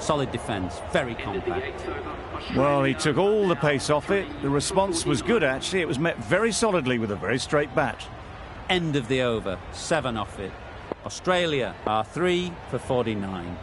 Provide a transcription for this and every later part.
Solid defence, very compact. Well, he took all the pace off it. The response was good, actually. It was met very solidly with a very straight bat. End of the over, 7 off it. Australia are 3 for 49.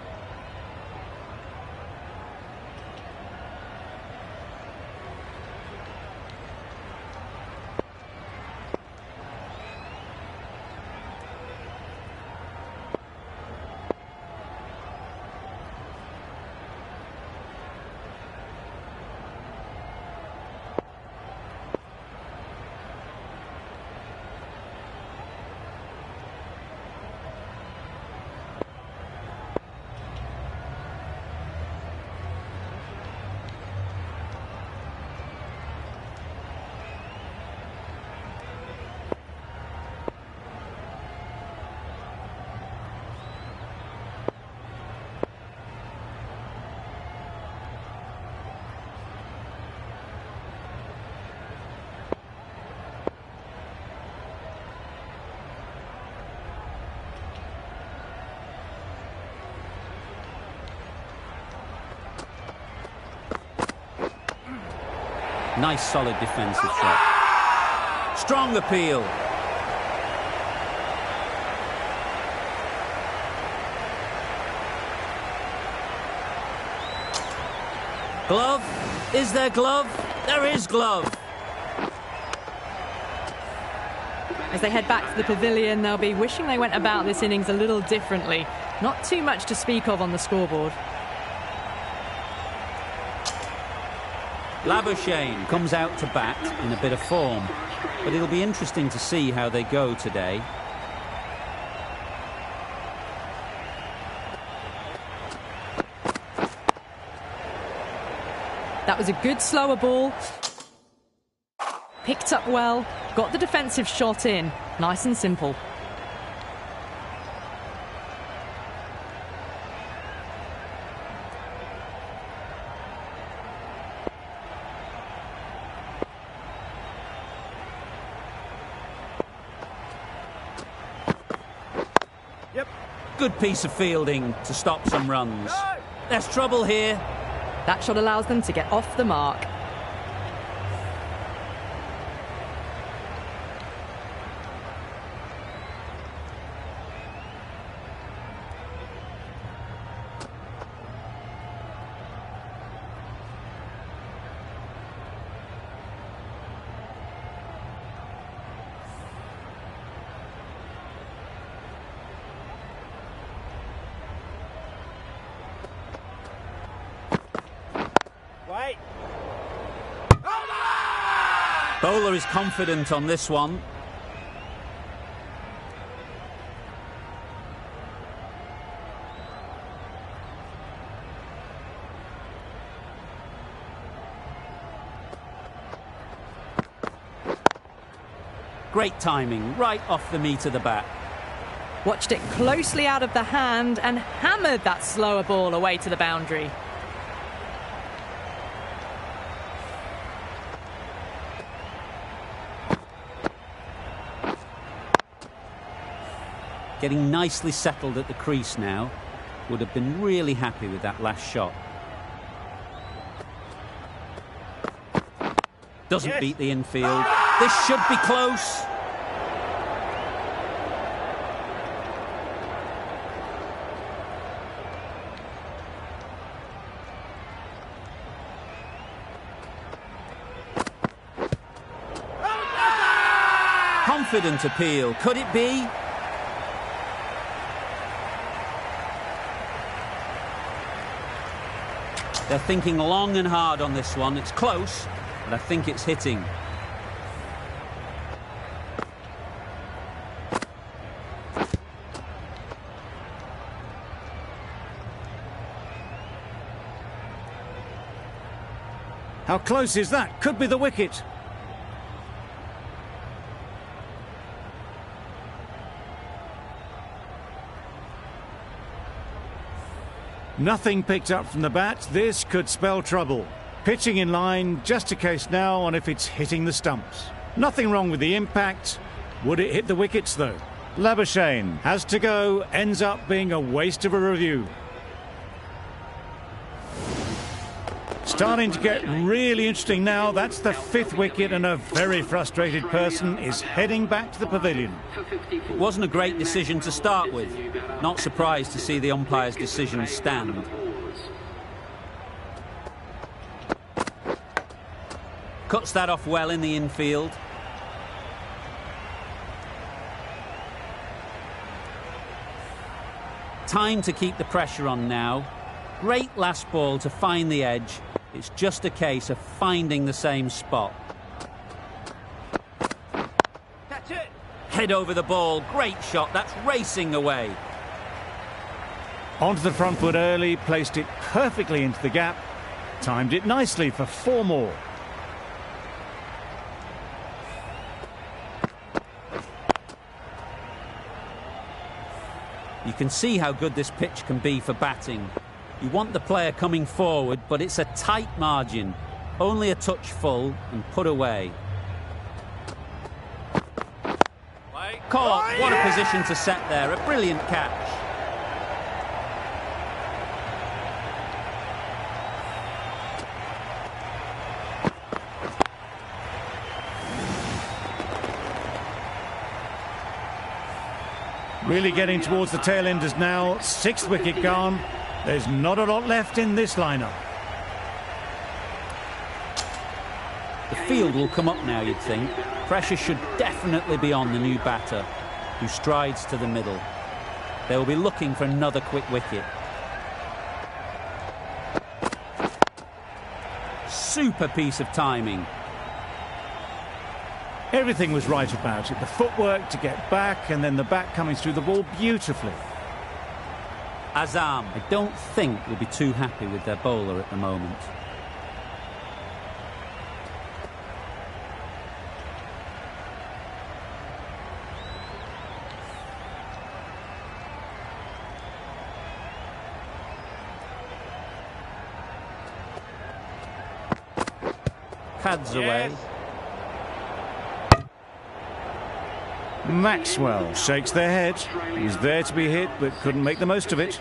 Nice solid defensive shot. Strong appeal. Glove? Is there glove? There is glove. As they head back to the pavilion, they'll be wishing they went about this innings a little differently. Not too much to speak of on the scoreboard. Labuschagne comes out to bat in a bit of form, but it'll be interesting to see how they go today. That was a good slower ball. Picked up well, got the defensive shot in. Nice and simple. Good piece of fielding to stop some runs. There's trouble here. That shot allows them to get off the mark. Bowler is confident on this one. Great timing, right off the meat of the bat. Watched it closely out of the hand and hammered that slower ball away to the boundary. Getting nicely settled at the crease now. Would have been really happy with that last shot. Doesn't beat the infield. This should be close. Confident appeal. Could it be? They're thinking long and hard on this one. It's close, but I think it's hitting. How close is that? Could be the wicket. Nothing picked up from the bat. This could spell trouble. Pitching in line, just a case now on if it's hitting the stumps. Nothing wrong with the impact. Would it hit the wickets though? Labuschagne has to go, ends up being a waste of a review. starting to get really interesting now. That's the 5th wicket, and a very frustrated person is heading back to the pavilion. It wasn't a great decision to start with. Not surprised to see the umpire's decision stand. Cuts that off well in the infield. Time to keep the pressure on now. Great last ball to find the edge. It's just a case of finding the same spot. That's it. Head over the ball. Great shot. That's racing away. Onto the front foot early, placed it perfectly into the gap. Timed it nicely for 4 more. You can see how good this pitch can be for batting. You want the player coming forward, but it's a tight margin. Only a touch full and put away. Caught. What a position to set there. A brilliant catch. Really getting towards the tail enders now. 6th wicket gone. There's not a lot left in this lineup. The field will come up now, you'd think. Pressure should definitely be on the new batter, who strides to the middle. They will be looking for another quick wicket. Super piece of timing. Everything was right about it. The footwork to get back, and then the bat coming through the ball beautifully. Azam, I don't think will be too happy with their bowler at the moment. Pads away. Maxwell shakes their head. He was there to be hit, but couldn't make the most of it.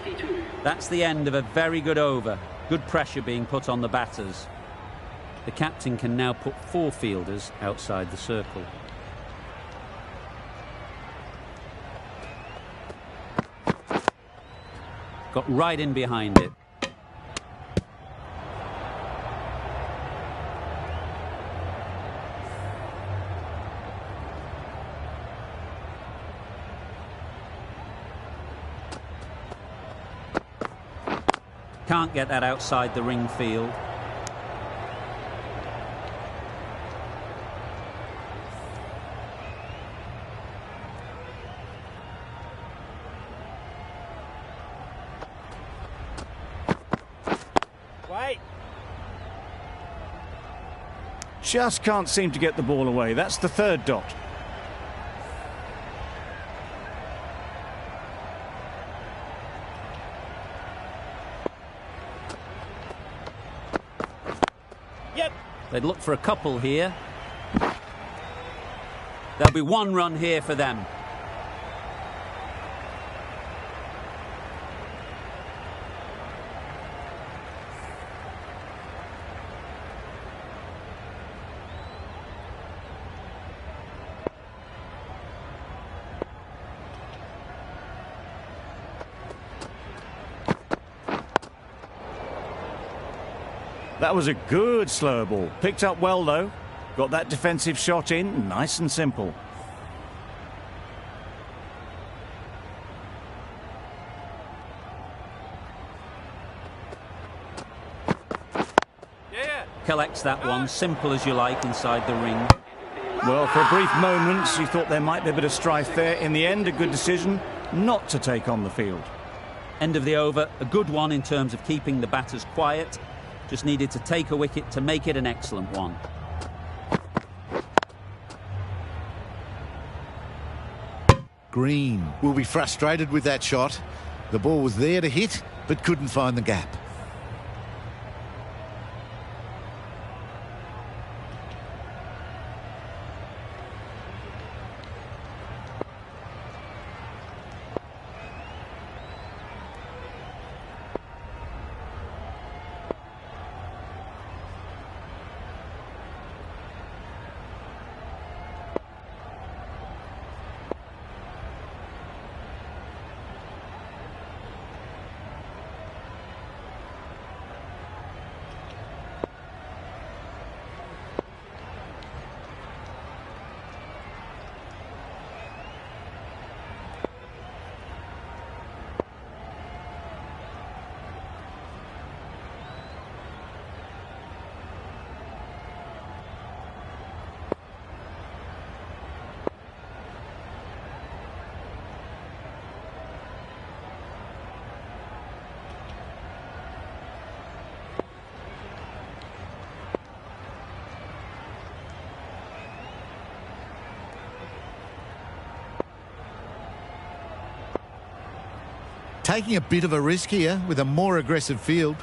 That's the end of a very good over. Good pressure being put on the batters. The captain can now put 4 fielders outside the circle. Got right in behind it. Can't get that outside the ring field. Wait. Just can't seem to get the ball away. That's the 3rd dot. They'd look for a couple here. There'll be 1 run here for them. That was a good slow ball. Picked up well, though. Got that defensive shot in, nice and simple. Collects that one, simple as you like, inside the ring. Well, for a brief moment, you thought there might be a bit of strife there. In the end, a good decision not to take on the field. End of the over, a good one in terms of keeping the batters quiet. Just needed to take a wicket to make it an excellent one. Green will be frustrated with that shot. The ball was there to hit, but couldn't find the gap. taking a bit of a risk here with a more aggressive field.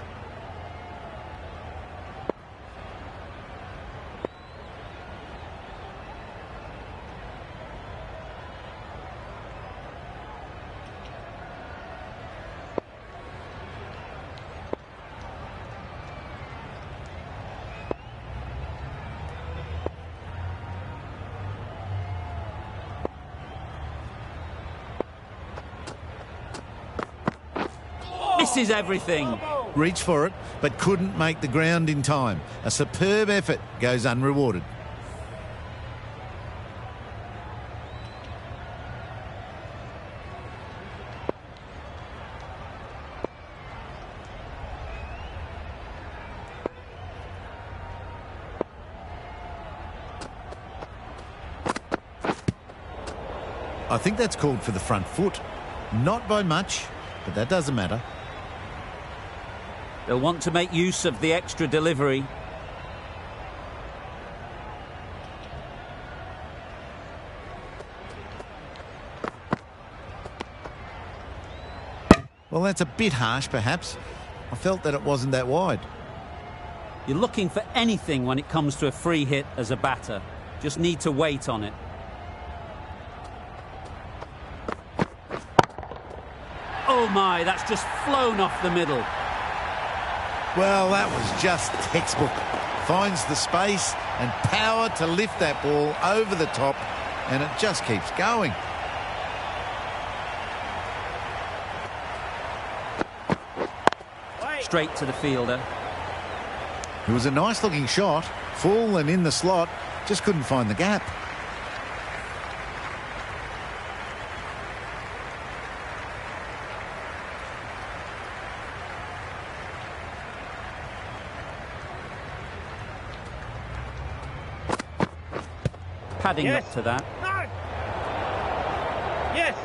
Misses everything. Reached for it, but couldn't make the ground in time. A superb effort goes unrewarded. I think that's called for the front foot. Not by much, but that doesn't matter. They'll want to make use of the extra delivery. Well, that's a bit harsh, perhaps. I felt that it wasn't that wide. You're looking for anything when it comes to a free hit as a batter. Just need to wait on it. Oh my, that's just flown off the middle. Well, that was just textbook. Finds the space and power to lift that ball over the top, and it just keeps going. Straight to the fielder. It was a nice-looking shot, full and in the slot, just couldn't find the gap. Padding up to that. No. Yes.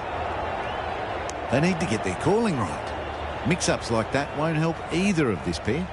They need to get their calling right. Mix-ups like that won't help either of this pair.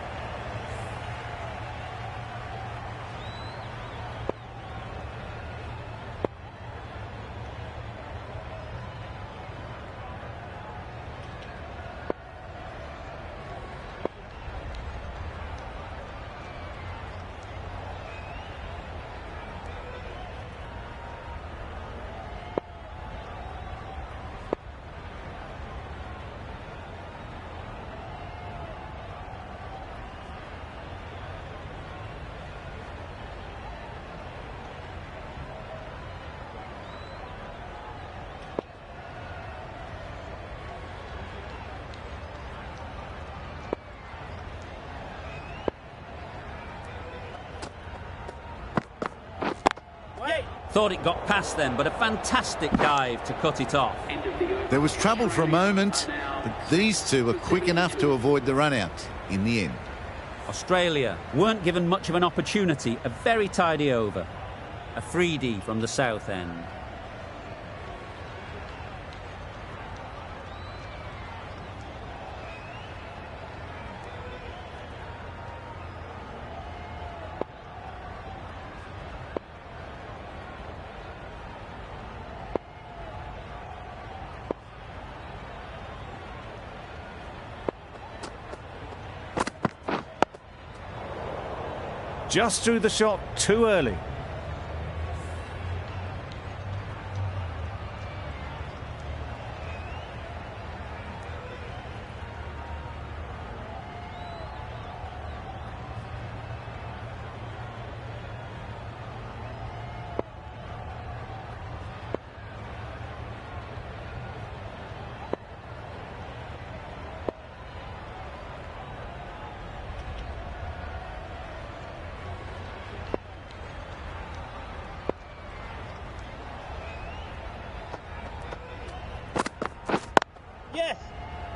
Thought it got past them, but a fantastic dive to cut it off. There was trouble for a moment, but these two were quick enough to avoid the run-out in the end. Australia weren't given much of an opportunity. A very tidy over. A 3D from the south end. Just threw the shot too early.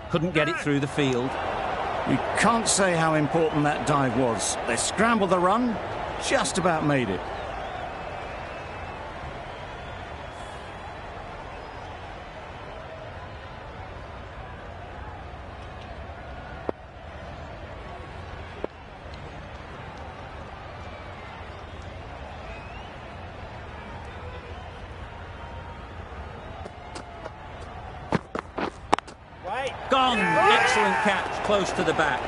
Couldn't get it through the field. You can't say how important that dive was. They scrambled the run, just about made it. Gone! Excellent catch, close to the bat.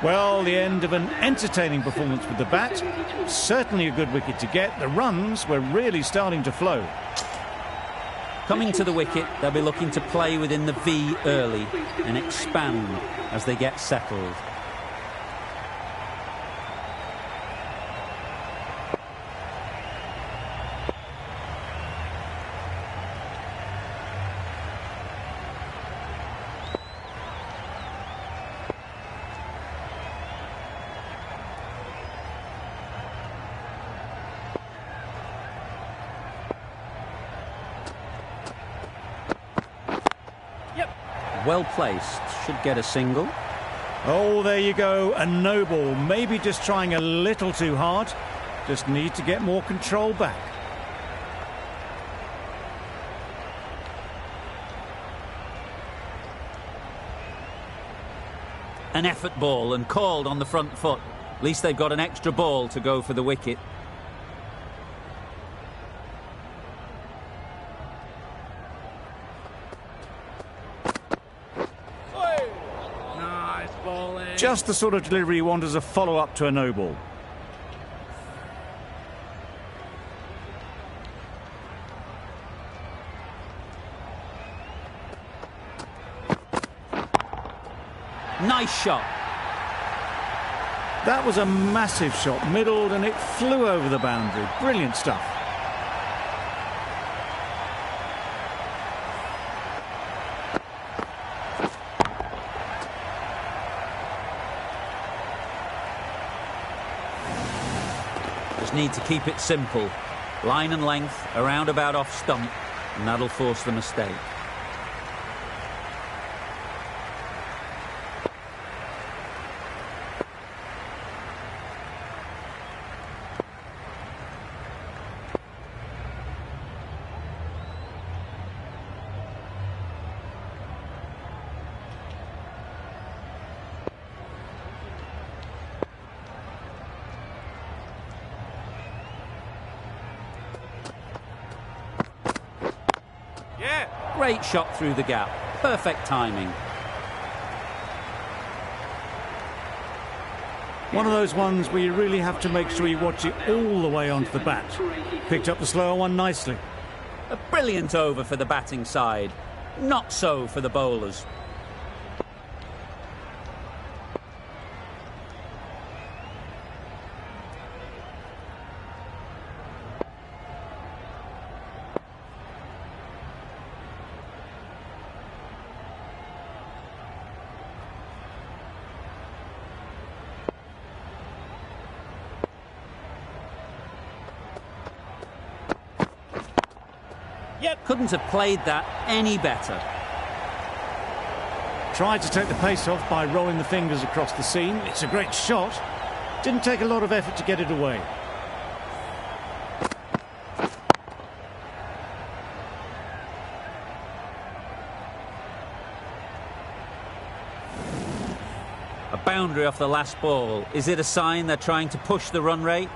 Well, the end of an entertaining performance with the bat. Certainly a good wicket to get. The runs were really starting to flow. Coming to the wicket, they'll be looking to play within the V early and expand as they get settled. Well placed, should get a single. Oh, there you go, a no ball. Maybe just trying a little too hard. Just need to get more control back. An effort ball and called on the front foot. At least they've got an extra ball to go for the wicket. Just the sort of delivery you want as a follow-up to a no ball. Nice shot. That was a massive shot, middled, and it flew over the boundary. Brilliant stuff. Just need to keep it simple. Line and length, around about off stump, and that'll force the mistake. Great shot through the gap. Perfect timing. One of those ones where you really have to make sure you watch it all the way onto the bat. Picked up the slower one nicely. A brilliant over for the batting side. Not so for the bowlers. Couldn't have played that any better. Tried to take the pace off by rolling the fingers across the seam. It's a great shot. Didn't take a lot of effort to get it away. A boundary off the last ball. Is it a sign they're trying to push the run rate?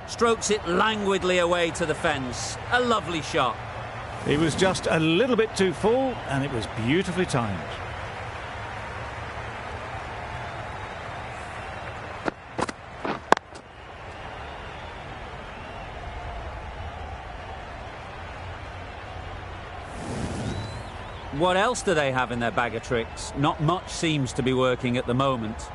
Strokes it languidly away to the fence. A lovely shot. He was just a little bit too full, and it was beautifully timed. What else do they have in their bag of tricks? Not much seems to be working at the moment.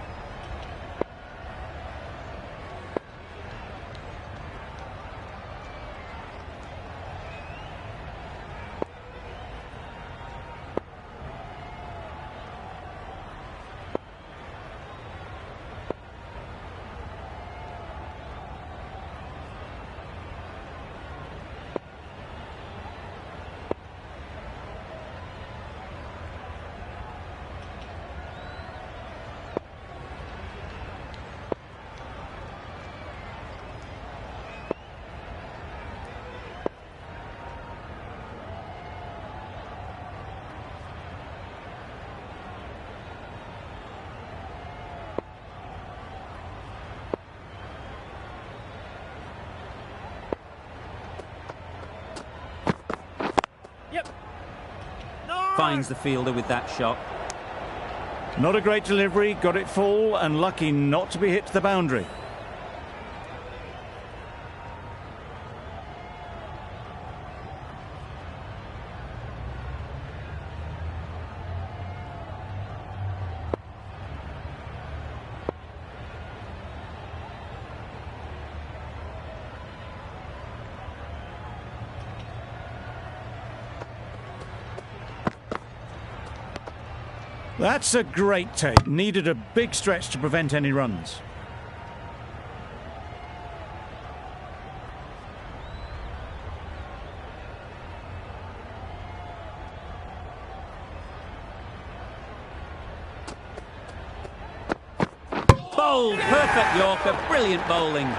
Finds the fielder with that shot. Not a great delivery, got it full and lucky not to be hit to the boundary. That's a great take. Needed a big stretch to prevent any runs. Bowled, perfect Yorker, brilliant bowling.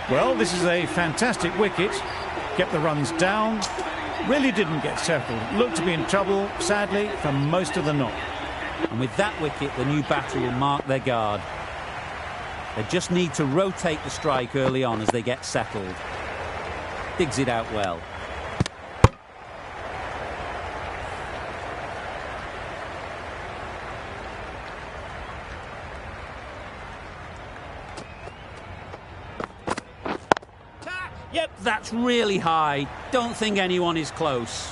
Well, this is a fantastic wicket. Kept the runs down. Really didn't get settled. Looked to be in trouble, sadly, for most of the knock. And with that wicket, the new batter will mark their guard. They just need to rotate the strike early on as they get settled. Digs it out well. Yep, that's really high. Don't think anyone is close.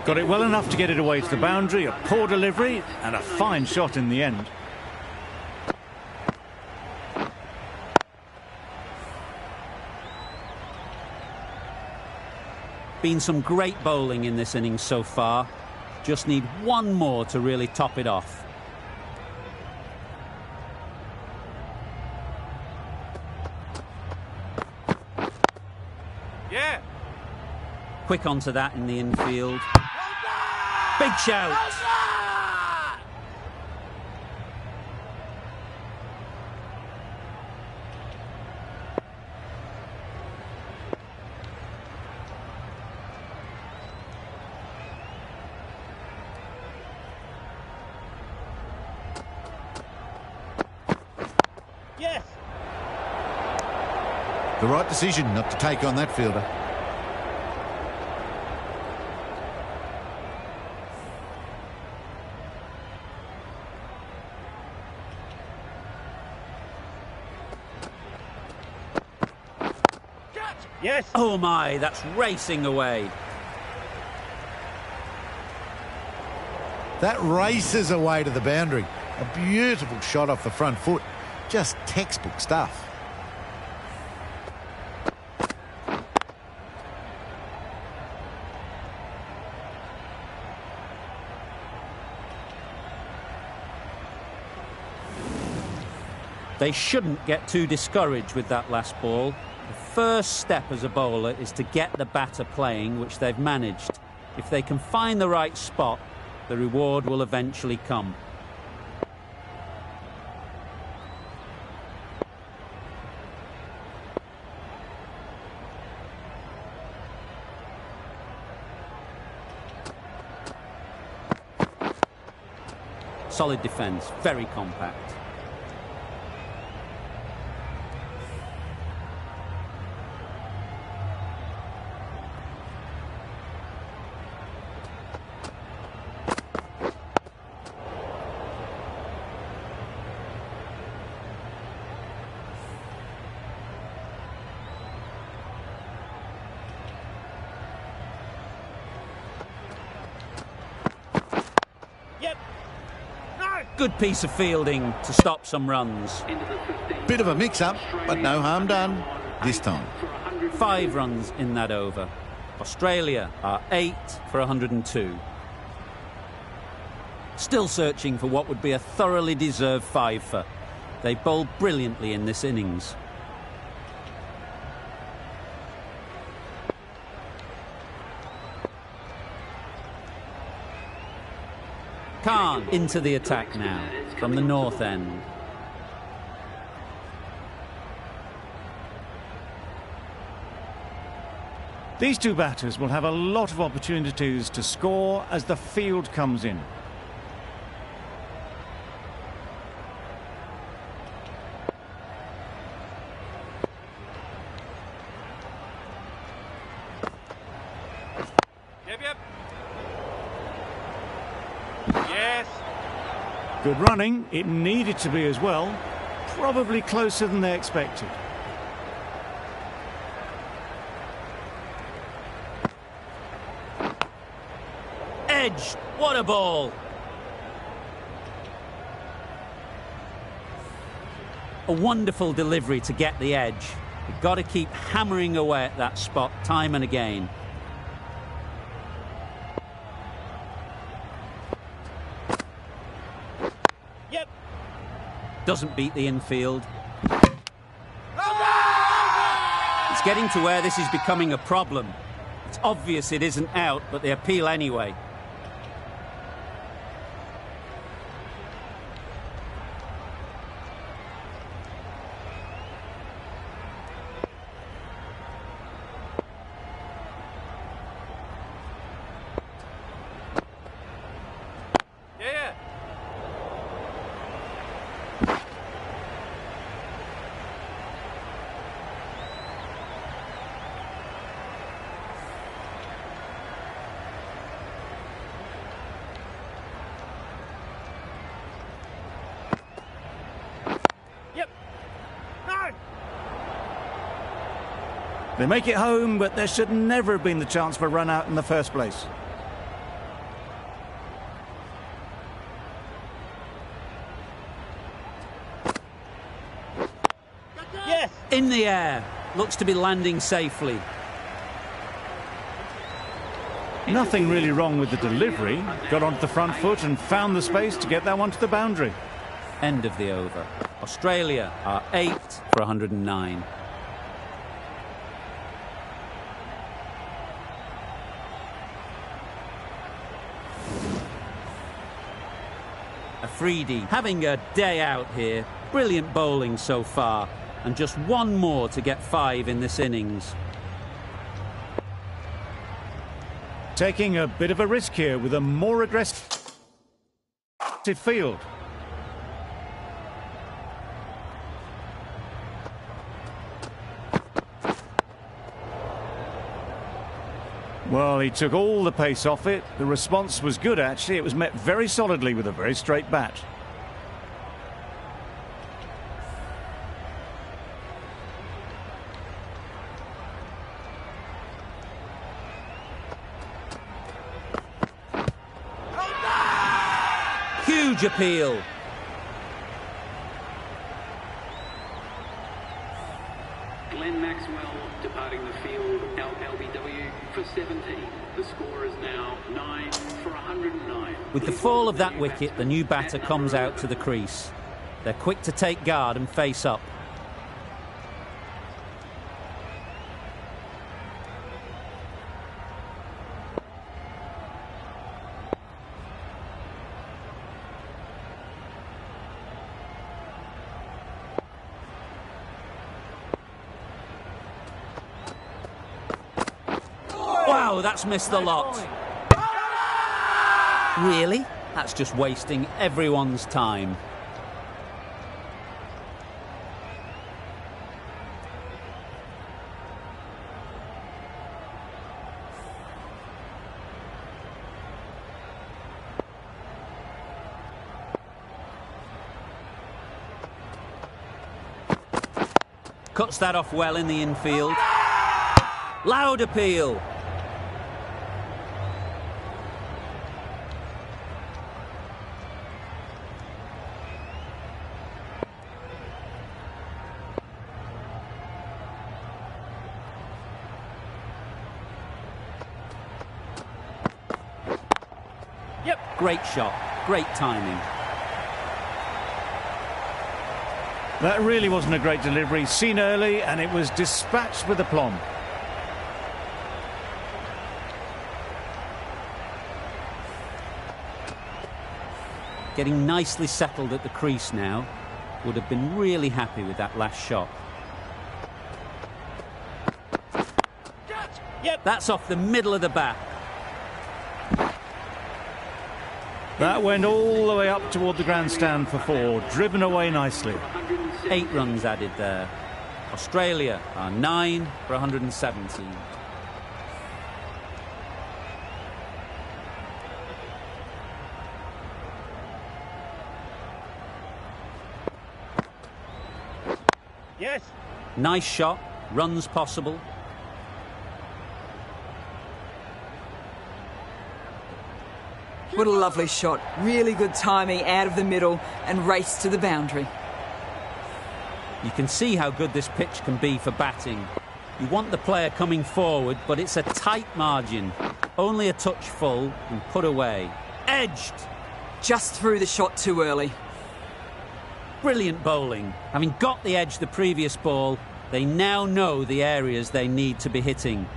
Got it well enough to get it away to the boundary. A poor delivery and a fine shot in the end. Been some great bowling in this innings so far. Just need one more to really top it off. Yeah. Quick onto that in the infield. Big shout. Yes. The right decision not to take on that fielder. Yes. Oh my, that's racing away. That races away to the boundary. A beautiful shot off the front foot. Just textbook stuff. They shouldn't get too discouraged with that last ball. The first step as a bowler is to get the batter playing, which they've managed. If they can find the right spot, the reward will eventually come. Solid defence, very compact. Good piece of fielding to stop some runs. Bit of a mix-up, but no harm done this time. 5 runs in that over. Australia are 8 for 102. Still searching for what would be a thoroughly deserved 5-fer. They bowled brilliantly in this innings. Khan into the attack now from the north end. These two batters will have a lot of opportunities to score as the field comes in. Good running. It needed to be as well. Probably closer than they expected. Edge. What a ball. A wonderful delivery to get the edge. You've got to keep hammering away at that spot time and again. Yep. Doesn't beat the infield. It's getting to where this is becoming a problem. It's obvious it isn't out, but they appeal anyway. They make it home, but there should never have been the chance for a run out in the first place. Yes! In the air. Looks to be landing safely. Nothing really wrong with the delivery. Got onto the front foot and found the space to get that one to the boundary. End of the over. Australia are 8 for 109. Afridi having a day out here. Brilliant bowling so far. And just one more to get 5 in this innings. Taking a bit of a risk here with a more aggressive field. Well, he took all the pace off it. The response was good, actually. It was met very solidly with a very straight bat. Huge appeal. Glenn Maxwell departing the field, LBW for 17. The score is now 9 for 109. With the fall of that wicket, the new batter comes out to the crease. They're quick to take guard and face up. Wow, that's missed the lot. Really? That's just wasting everyone's time. Cuts that off well in the infield. Loud appeal. Yep. Great shot, great timing. That really wasn't a great delivery. Seen early, and it was dispatched with aplomb. Getting nicely settled at the crease now. Would have been really happy with that last shot. Yep. That's off the middle of the bat. That went all the way up toward the grandstand for 4, driven away nicely. 8 runs added there. Australia are 9 for 117. Yes. Nice shot, runs possible. What a lovely shot. Really good timing out of the middle and race to the boundary. You can see how good this pitch can be for batting. You want the player coming forward, but it's a tight margin. Only a touch full and put away. Edged! Just threw the shot too early. Brilliant bowling. Having got the edge the previous ball, they now know the areas they need to be hitting.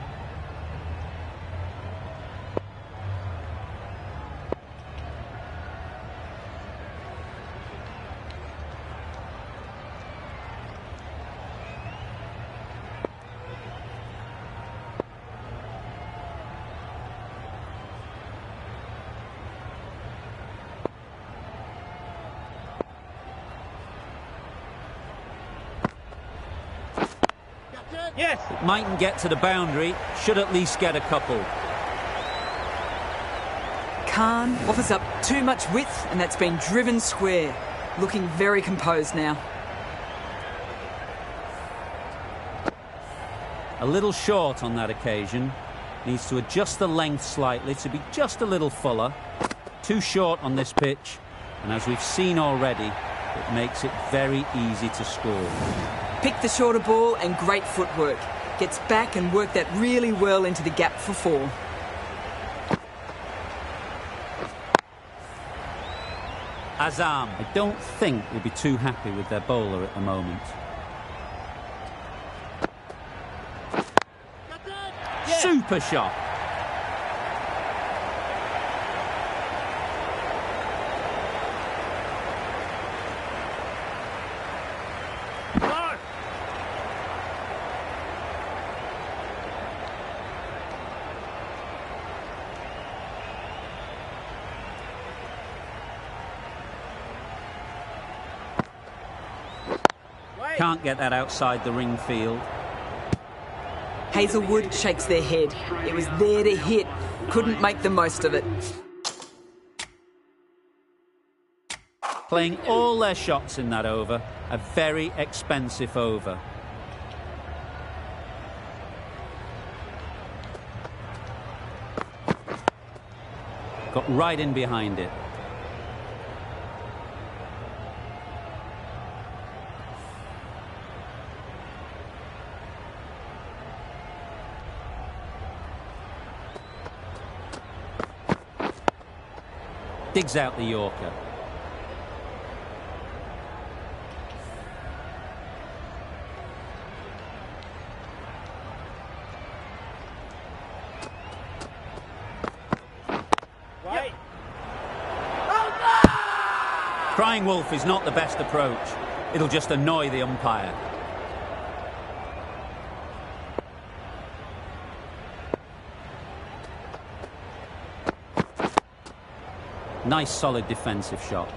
Yes. It mightn't get to the boundary, should at least get a couple. Khan offers up too much width and that's been driven square. Looking very composed now. A little short on that occasion. Needs to adjust the length slightly to be just a little fuller. Too short on this pitch, and as we've seen already, it makes it very easy to score. Picked the shorter ball and great footwork. Gets back and worked that really well into the gap for 4. Azam, I don't think will be too happy with their bowler at the moment. Yes. Super shot. No. Wait. Can't get that outside the ring field. Hazelwood shakes their head. It was there to hit. Couldn't make the most of it. Playing all their shots in that over. A very expensive over. Got right in behind it. Digs out the Yorker. Wait. Crying wolf is not the best approach. It'll just annoy the umpire. Nice solid defensive shot.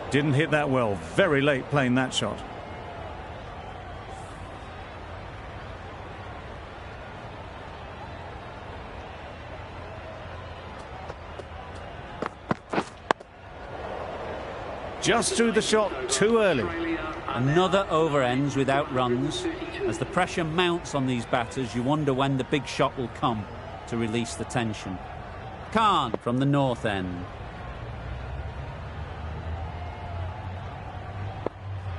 Didn't hit that well. Very late playing that shot. Just threw the shot too early. Another over ends without runs. As the pressure mounts on these batters, you wonder when the big shot will come to release the tension. Khan from the north end.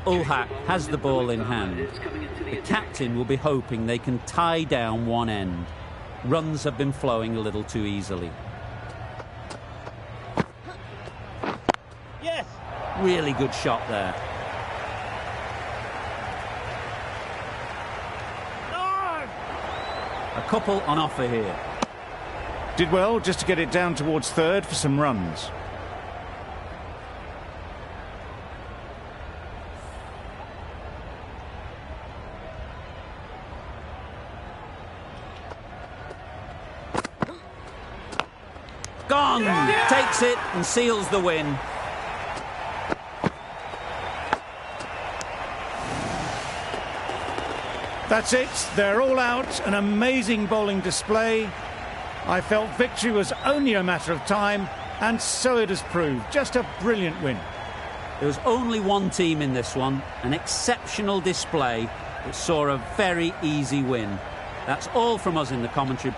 Ulhak has the ball in hand. The captain will be hoping they can tie down one end. Runs have been flowing a little too easily. Yes. Really good shot there. No. A couple on offer here. Did well just to get it down towards third for some runs. Gone! Takes it and seals the win. That's it. They're all out. An amazing bowling display. I felt victory was only a matter of time, and so it has proved. Just a brilliant win. There was only one team in this one, an exceptional display that saw a very easy win. That's all from us in the commentary.